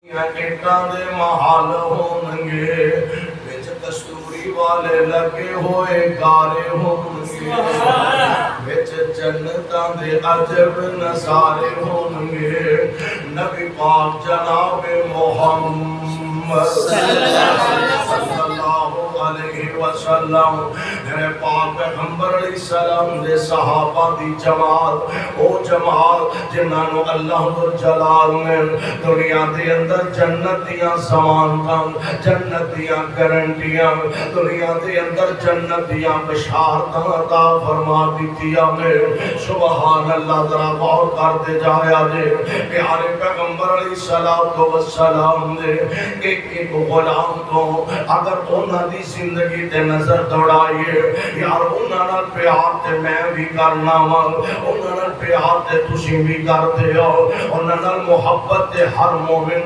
इटां दे महल होणगे, विच कस्तूरी वाले लगे होए गारे होणगे, विच जन्नतां दे अजब नज़ारे होणगे। नबी पाक जनाब मोहम्मद सल्लल्लाहु अलैहि वसल्लम मेरे पाक पैगंबर अलैहिस्सलाम दे सहाबा दी जमात, ओ जमात जिन्हां नूं अल्लाह रुल जलाल ने दुनिया दे अंदर जन्नत दियां ज़मानतां, जन्नत दियां गारंटियां, दुनिया दे अंदर जन्नत दियां बशारतां अता फरमा दित्तियां ने। सुभान अल्लाह, जरा गौर करते जाया जे प्यारे पैगंबर अलैहिस्सलातु वस्सलाम ने एक एक गुलाम को अगर उन्हां दी जिंदगी ते नजर दौड़ाइए, यार उन्हां नाल प्यार ते मैं भी करना वा, उन्हां नाल प्यार ते तुसीं भी करदे हो, उन्हां नाल मुहब्बत ते हर मोमिन